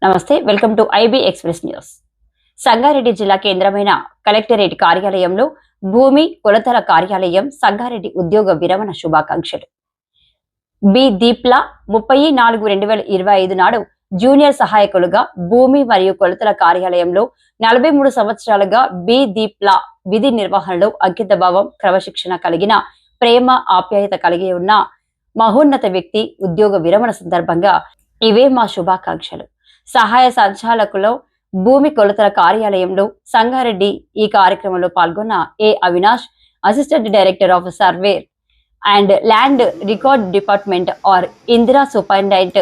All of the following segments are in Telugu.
నమస్తే, welcome to IB express news. Sangareddy జిల్లా కేంద్రమైన కలెక్టరేట్ కార్యాలయంలో భూమి కొలతల కార్యాలయం సంగారెడ్డి ఉద్యోగ విరమణ శుభాకాంక్షలు. బి దీప్లా 30/4/2025 నాడు జూనియర్ సహాయకులుగా భూమి మరియు కొలతల కార్యాలయంలో 43 సంవత్సరాలుగా బి దీప్లా విధి నిర్వహణలో అంకితభావం, క్రమశిక్షణ కలిగిన ప్రేమ ఆప్యాయత కలిగి ఉన్న మహోన్నత వ్యక్తి ఉద్యోగ విరమణ సందర్భంగా ఇవే మా శుభాకాంక్షలు. సహాయ సంచాలకులు భూమి కొలతల కార్యాలయంలో సంగారెడ్డి ఈ కార్యక్రమంలో పాల్గొన్న A Avinash, assistant director of survey and land record department R Indira superintendent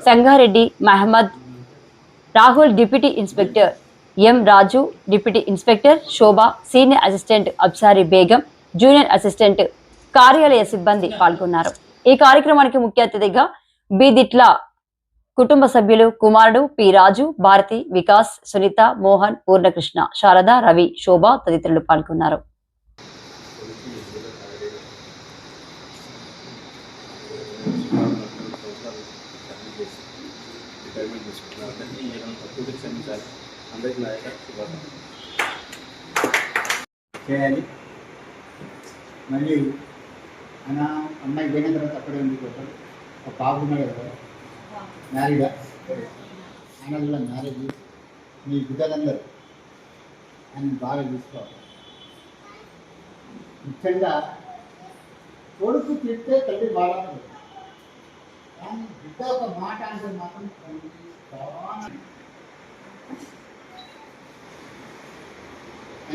Sangareddy Mohammed Rahul, deputy inspector M Raju, deputy inspector Shobha, senior assistant Absari Begum, junior assistant కార్యాలయ సిబ్బంది పాల్గొన్నారు. ఈ కార్యక్రమానికి ముఖ్య అతిథిగా బీదిట్ల కుటుంబ సభ్యులు కుమారుడు పి రాజు, భారతి, వికాస్, సునీత, మోహన్, పూర్ణకృష్ణ, శారద, రవి, శోభ తదితరులు పాల్గొన్నారు. మళ్ళీ అమ్మాయి పోయిన తర్వాత అక్కడే ఉండిపోతాడు. ఒక పాప ఉన్నాడు కదా, మ్యారీడా, ఆయన కూడా మ్యారేజ్. మీ బిడ్డలందరూ ఆయన బాగా చూసుకోవాలి. ముఖ్యంగా కొడుకు తిడితే తల్లి బాగా, కానీ బిడ్డ ఒక మాట అంటే మాత్రం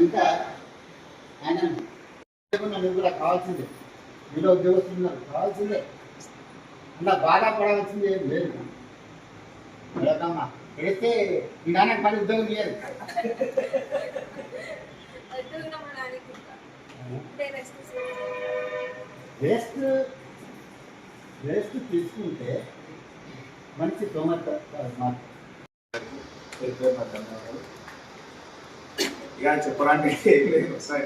ఇంకా ఆయన నువ్వు కూడా కావాల్సిందే. మీలో ఉద్యోగస్తున్నారు కావాల్సిందే, అలా బాగా పడవలసింది ఏం లేదు. వెళ్ళకమ్మా పెడితే మీ నాన్నకి మళ్ళీ ఉద్యోగం ఇయ్యాలి. రెస్ట్ తీసుకుంటే మంచి తోమత ఇక చెప్పడానికి వస్తాయి.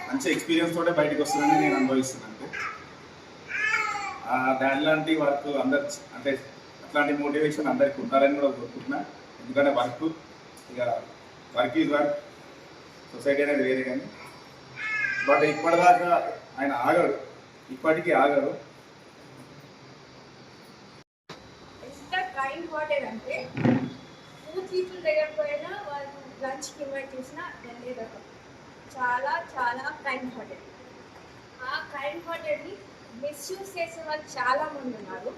మంచి ఎక్స్పీరియన్స్ తోటే బయటకు వస్తుందని నేను అనుభవిస్తున్నాను. దానిలాంటి వర్క్ అందరు అంటే అట్లాంటి మోటివేషన్ అందరికి ఉంటారని కూడా కోరుకుంటున్నా. ఎందుకంటే వర్క్ ఈజ్ వర్క్, సొసైటీ అనేది వేరే. కానీ బట్ ఇప్పటిదాకా ఆయన ఆగాడు, ఇప్పటికీ ఆగాడు. అంటే పీపుల్ దగ్గర పోయినా వాళ్ళు లంచ్కి ఇన్వైట్ చేసినా వెళ్ళేదాకా చాలా చాలా కైండ్ హార్టెడ్. ఆ కైండ్ హార్టెడ్ని మిస్యూజ్ చేసే వాళ్ళు చాలామంది ఉన్నారు.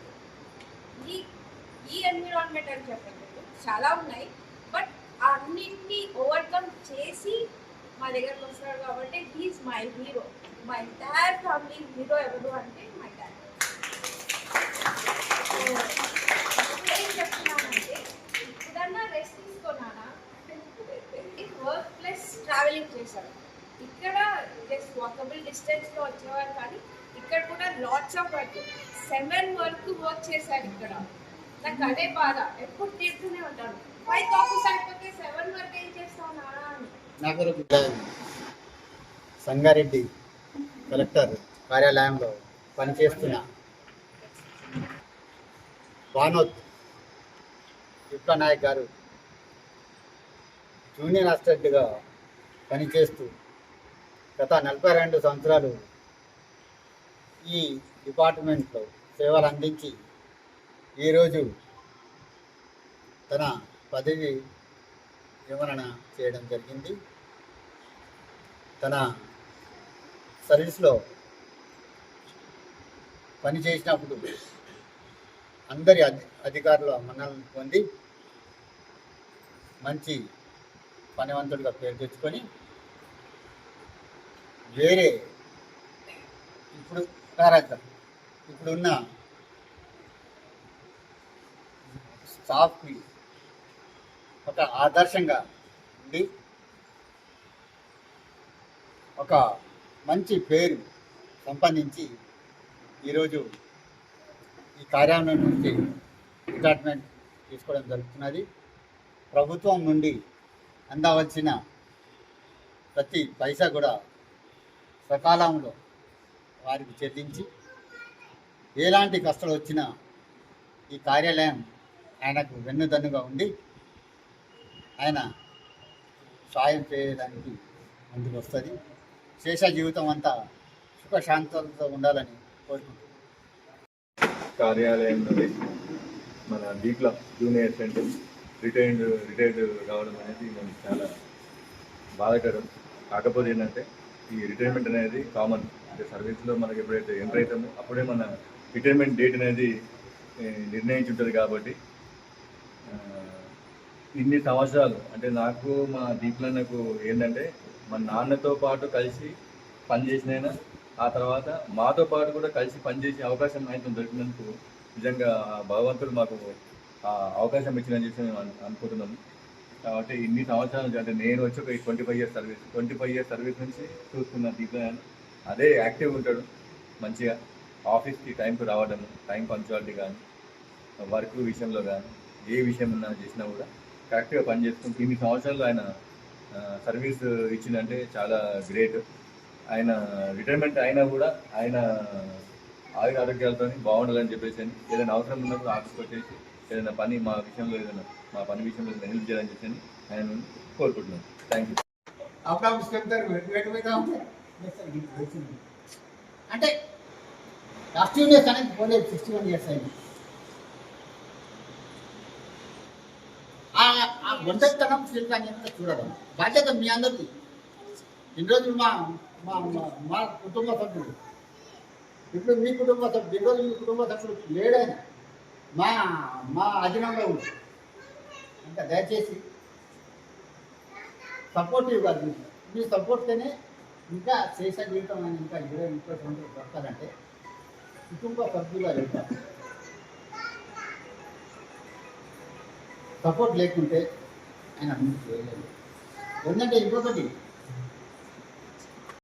ఈ ఎన్విరాన్మెంట్ అని చెప్పలేదు, చాలా ఉన్నాయి. బట్ అన్నింటినీ ఓవర్కమ్ చేసి మా దగ్గరకు వస్తారు కాబట్టి he's my hero. My entire family hero ఎవరు అంటే మై డాడ్. ఏం చెప్తున్నానంటే ఇప్పుడన్నా రెస్ట్ తీసుకున్నానా, వర్క్ ప్లస్ ట్రావెలింగ్ చేశారు. ఇక్కడ జస్ట్ వాకబుల్ డిస్టెన్స్లో వచ్చేవారు, కానీ ఇక్కడ కూడా లాట్స్ ఆఫ్ వర్క్, 7 వరకు వర్క్ చేశారు. ఇక్కడ నాకు అదే బాధ, ఎప్పుడు తీరుతూనే ఉంటాను. 5 ఆఫీస్ అయిపోతే 7 వరకు ఏం చేస్తావు నానా అని. సంగారెడ్డి కలెక్టర్ కార్యాలయంలో పనిచేస్తున్న వానోత్ విప్లనాయక్ గారు జూనియర్ అసిస్టెంట్గా పనిచేస్తూ గత 42 సంవత్సరాలు ఈ డిపార్ట్మెంట్లో సేవలు అందించి ఈరోజు తన పదవి విరమణ చేయడం జరిగింది. తన సర్వీస్లో పనిచేసినప్పుడు అందరి అధికారుల మన్ననలు పొంది మంచి పనివంతుడిగా పేరు తెచ్చుకొని వేరే ఇప్పుడున్న స్టాఫ్కి ఒక ఆదర్శంగా ఉండి ఒక మంచి పేరు సంపాదించి ఈరోజు ఈ కార్యాలయం నుంచి రిటైర్మెంట్ తీసుకోవడం జరుగుతున్నది. ప్రభుత్వం నుండి అందవలసిన ప్రతి పైసా కూడా సకాలంలో వారికి చెల్లించి ఎలాంటి కష్టాలు వచ్చినా ఈ కార్యాలయం ఆయనకు వెన్నుదన్నుగా ఉండి ఆయన సాయం చేయడానికి ముందుకు వస్తుంది. శేష జీవితం అంతా సుఖశాంతులతో ఉండాలని కోరుకుంటున్నాను. కార్యాలయంలో మన దీప్ల జూనియర్ అసిస్టెంట్ రిటైర్డ్ కావడం అనేది మనకి చాలా బాధాకరం. కాకపోతే ఏంటంటే ఈ రిటైర్మెంట్ అనేది కామన్. అంటే సర్వీస్లో మనకి ఎప్పుడైతే ఎంటర్ అవుతామో అప్పుడే మన రిటైర్మెంట్ డేట్ అనేది నిర్ణయించి ఉంటుంది. కాబట్టి ఇన్ని సంవత్సరాలు అంటే నాకు మా దీప్లన్నకు ఏంటంటే మా నాన్నతో పాటు కలిసి పనిచేసినైనా ఆ తర్వాత మాతో పాటు కూడా కలిసి పనిచేసే అవకాశం అయితే దొరికినందుకు నిజంగా భగవంతుడు మాకు అవకాశం ఇచ్చిందని చెప్పి మేము అనుకుంటున్నాము. కాబట్టి ఇన్ని సంవత్సరాల నుంచి అంటే నేను వచ్చి ఒక 25 years సర్వీస్ నుంచి చూస్తున్న దీంట్లో అదే యాక్టివ్గా ఉంటాడు. మంచిగా ఆఫీస్కి టైంకి రావడము, టైం పంచువాలిటీ కానీ, వర్క్ విషయంలో కానీ ఏ విషయం ఉన్నా చేసినా కూడా కరెక్ట్గా పనిచేసుకుంటూ ఇన్ని సంవత్సరాలు ఆయన సర్వీస్ ఇచ్చిందంటే చాలా గ్రేట్. ఆయన రిటైర్మెంట్ అయినా కూడా ఆయన ఆరోగ్యాలతో బాగుండాలని చెప్పేసి ఏదైనా అవసరం ఉన్నప్పుడు ఆఫీస్కి వచ్చేసి ఏదైనా పని మా పని విషయంలో హెల్ప్ చేయాలని చెప్పి ఆయన కోరుకుంటున్నాను. Thank you. అప్పుడప్పుడు చెప్తారు అంటే లాస్ట్ ఇయర్స్ అనేది పోలేదు. 61 years అయింది. ఆ ఒంటరితనం శిల్పాన్ని చూడడం బాధ్యత మీ అందరికీ. ఇన్ని రోజులు మా కుటుంబ సభ్యులు, ఇప్పుడు మీ కుటుంబ సభ్యులు, ఈ రోజు మీ కుటుంబ సభ్యులు లేడని మా అధీనంలో ఉంది. ఇంకా దయచేసి సపోర్టివ్గా మీ సపోర్ట్తోనే ఇంకా శేష జీవితం అని ఇంకా 20-30 సంవత్సరాలు దొరకాలంటే కుటుంబ సభ్యులు వెళ్తారు. సపోర్ట్ లేకుంటే ఆయన ముందుకు వెళ్ళలేదు. ఎందుకంటే ఇంకొకటి